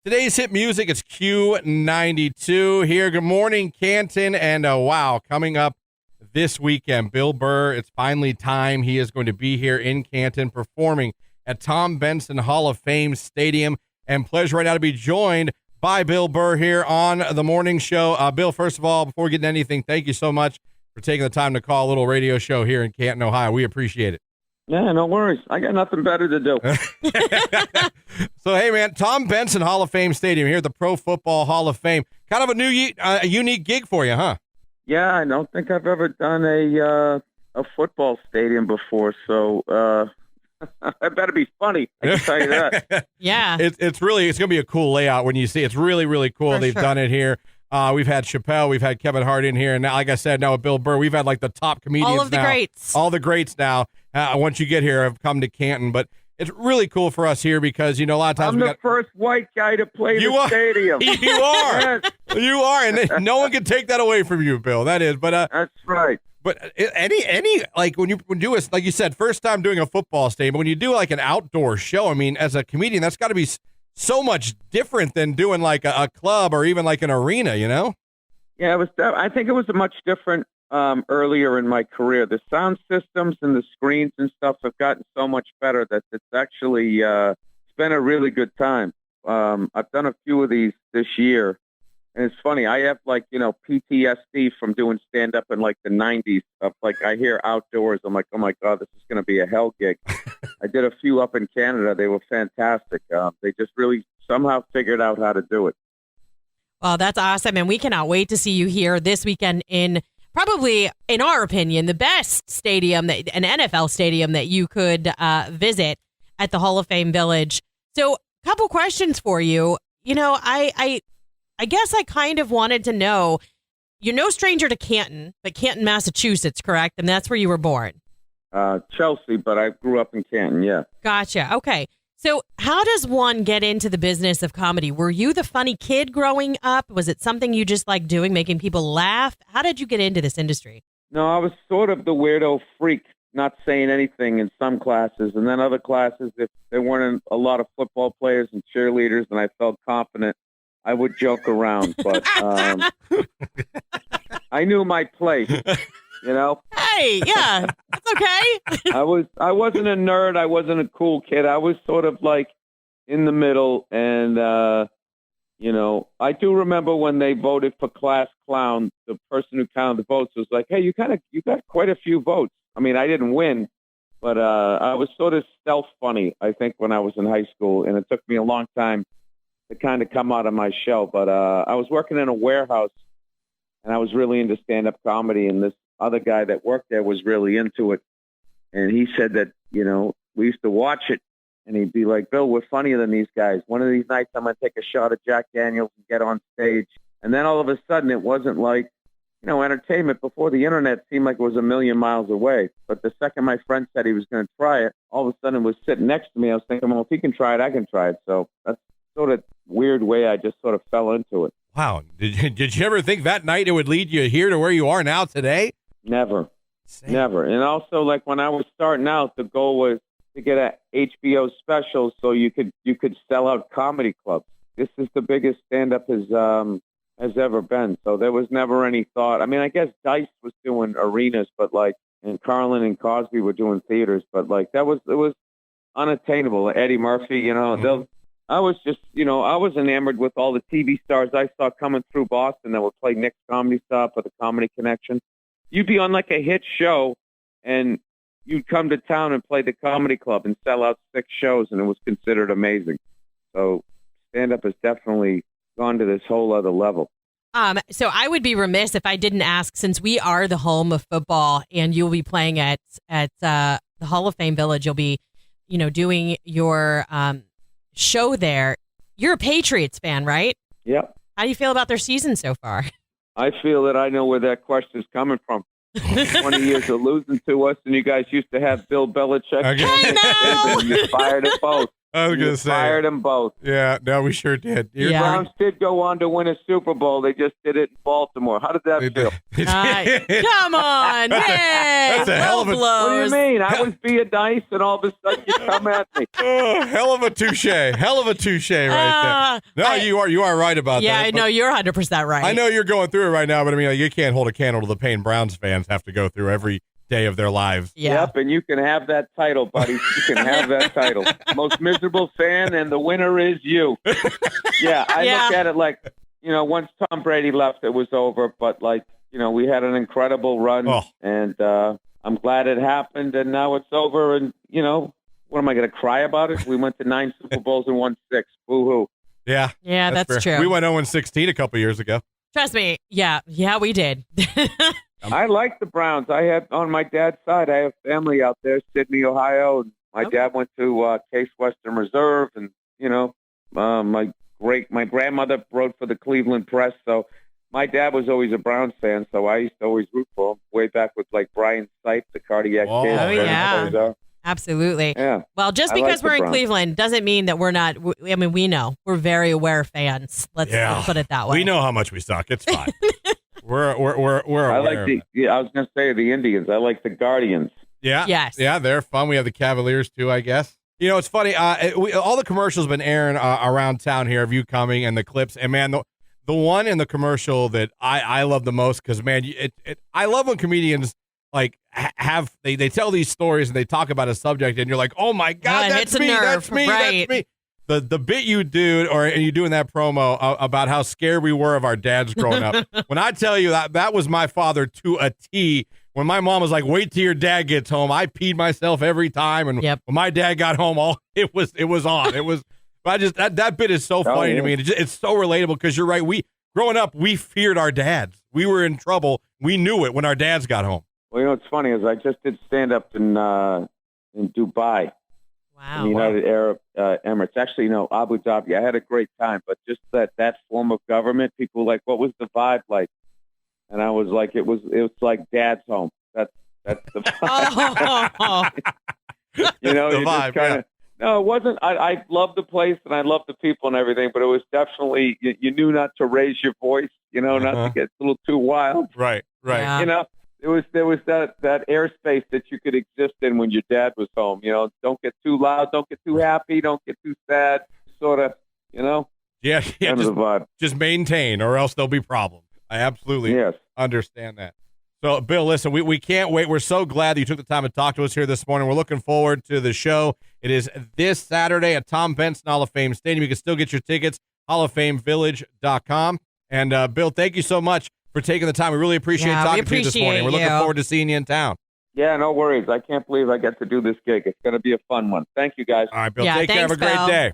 Today's hit music is Q92 here. Good morning, Canton. And wow, coming up this weekend, Bill Burr, it's finally time. He is going to be here in Canton performing at Tom Benson Hall of Fame Stadium. And pleasure right now to be joined by Bill Burr here on the morning show. Bill, first of all, before we get into anything, thank you so much for taking the time to call a little radio show here in Canton, Ohio. We appreciate it. Yeah, no worries. I got nothing better to do. So, hey, man, Tom Benson Hall of Fame Stadium here at the Pro Football Hall of Fame. Kind of a unique gig for you, huh? Yeah, I don't think I've ever done a football stadium before, so that better be funny. I can tell you that. Yeah. It's going to be a cool layout when you see it. It's really, really cool. They've done it here. We've had Chappelle, we've had Kevin Hart in here, and now, like I said, now with Bill Burr, we've had like the top comedians. All of the greats. All the greats now. Once you get here, have come to Canton, but it's really cool for us here because a lot of times I'm the first white guy to play the stadium. You are. Yes. You are, and no one can take that away from you, Bill. That is, but that's right. But any like when you do it, like you said, first time doing a football stadium, when you do like an outdoor show, I mean, as a comedian, that's got to be so much different than doing like a club or even like an arena, Yeah, it was. I think it was much different earlier in my career. The sound systems and the screens and stuff have gotten so much better that it's actually it's been a really good time. I've done a few of these this year, and it's funny. I have PTSD from doing stand up in like the '90s. Of like I hear outdoors, I'm like, oh my god, this is going to be a hell gig. I did a few up in Canada. They were fantastic. They just really somehow figured out how to do it. Well, that's awesome. And we cannot wait to see you here this weekend in probably, in our opinion, the best stadium, an NFL stadium that you could visit at the Hall of Fame Village. So a couple questions for you. I guess I kind of wanted to know, you're no stranger to Canton, but Canton, Massachusetts, correct? And that's where you were born. Chelsea, but I grew up in Canton, yeah. Gotcha. Okay. So how does one get into the business of comedy? Were you the funny kid growing up? Was it something you just liked doing, making people laugh? How did you get into this industry? No, I was sort of the weirdo freak, not saying anything in some classes. And then other classes, if there weren't a lot of football players and cheerleaders and I felt confident, I would joke around. But I knew my place. Hey, yeah, that's okay. I wasn't a nerd. I wasn't a cool kid. I was sort of like in the middle. And, I do remember when they voted for class clown, the person who counted the votes was like, hey, you got quite a few votes. I mean, I didn't win, but I was sort of stealth funny, I think, when I was in high school. And it took me a long time to kind of come out of my shell. But I was working in a warehouse and I was really into stand-up comedy. And this other guy that worked there was really into it. And he said that, we used to watch it and he'd be like, Bill, we're funnier than these guys. One of these nights I'm going to take a shot at Jack Daniels and get on stage. And then all of a sudden it wasn't like, entertainment before the internet seemed like it was a million miles away. But the second my friend said he was going to try it, all of a sudden it was sitting next to me. I was thinking, well, if he can try it, I can try it. So that's sort of weird way I just sort of fell into it. Wow. Did you ever think that night it would lead you here to where you are now today? Never. Never. And also, like, when I was starting out, the goal was to get a HBO special so you could sell out comedy clubs. This is the biggest stand-up has ever been. So there was never any thought. I mean, I guess Dice was doing arenas, but and Carlin and Cosby were doing theaters, but it was unattainable. Eddie Murphy, I was just, I was enamored with all the TV stars I saw coming through Boston that would play Nick's Comedy Stop or the Comedy Connection. You'd be on like a hit show and you'd come to town and play the comedy club and sell out 6 shows, and it was considered amazing. So stand-up has definitely gone to this whole other level. So I would be remiss if I didn't ask, since we are the home of football and you'll be playing at the Hall of Fame Village, you'll be, doing your show there. You're a Patriots fan, right? Yep. How do you feel about their season so far? I feel that I know where that question is coming from. 20 years of losing to us, and you guys used to have Bill Belichick. I know. And you fired at both. I was You going to say. fired them both. Yeah, no, we sure did. The Browns did go on to win a Super Bowl. They just did it in Baltimore. How did that feel? Come on. Hey, That's a hell of a... blows. What do you mean? I was being nice, and all of a sudden you come at me. Oh, hell of a touche. Hell of a touche right there. No, you are right about that. Yeah, I know. You're 100% right. I know you're going through it right now, but I mean, you can't hold a candle to the pain Browns fans have to go through every day of their lives. Yeah. Yep, and you can have that title, buddy. You can have that title. Most miserable fan, and the winner is you. Yeah, I look at it like, once Tom Brady left, it was over. But, we had an incredible run, and I'm glad it happened, and now it's over. And, what am I going to cry about it? We went to 9 Super Bowls and won 6. Boo-hoo. Yeah. Yeah, that's true. We went 0-16 a couple years ago. Trust me. Yeah, we did. I like the Browns. I have, on my dad's side, I have family out there, Sydney, Ohio. And my dad went to Case Western Reserve, and my grandmother wrote for the Cleveland Press. So my dad was always a Browns fan, so I used to always root for him. Way back with Brian Sipe, the cardiac kid. Oh yeah, absolutely. Yeah. Well, just because we're in Cleveland doesn't mean that we're not. I mean, we know we're very aware fans. Let's put it that way. We know how much we suck. It's fine. We're aware. I was going to say the Indians. I like the Guardians. Yeah. Yes. Yeah, they're fun. We have the Cavaliers too, I guess. It's funny. All the commercials been airing around town here of you coming and the clips. And man, the one in the commercial that I love the most, because man, I love when comedians they tell these stories and they talk about a subject and you're like, oh my God, that's me, that's me, right. that's me. The bit you do, and you do in that promo about how scared we were of our dads growing up. When I tell you that was my father to a T. When my mom was like, "Wait till your dad gets home," I peed myself every time. And when my dad got home, it was on. It was. I just that bit is so funny to me. It's so relatable because you're right. Growing up, we feared our dads. We were in trouble. We knew it when our dads got home. Well, what's funny is I just did stand up in Dubai. Wow. United Arab Emirates. Actually, Abu Dhabi. I had a great time, but just that form of government, people were like, what was the vibe like? And I was like, it was like dad's home. That's the vibe. The vibe, No, it wasn't. I loved the place and I loved the people and everything, but it was definitely, you knew not to raise your voice, not to get a little too wild. Right. Yeah. There was that airspace that you could exist in when your dad was home. Don't get too loud, don't get too happy, don't get too sad. Sort of, Yeah. Kind of the vibe. Just maintain, or else there'll be problems. I absolutely understand that. So, Bill, listen, we can't wait. We're so glad that you took the time to talk to us here this morning. We're looking forward to the show. It is this Saturday at Tom Benson Hall of Fame Stadium. You can still get your tickets, HOFFamevillage.com. And, Bill, thank you so much for taking the time. We really appreciate talking to you this morning. We're looking forward to seeing you in town. Yeah, no worries. I can't believe I get to do this gig. It's going to be a fun one. Thank you, guys. All right, Bill, take care. Have a great day.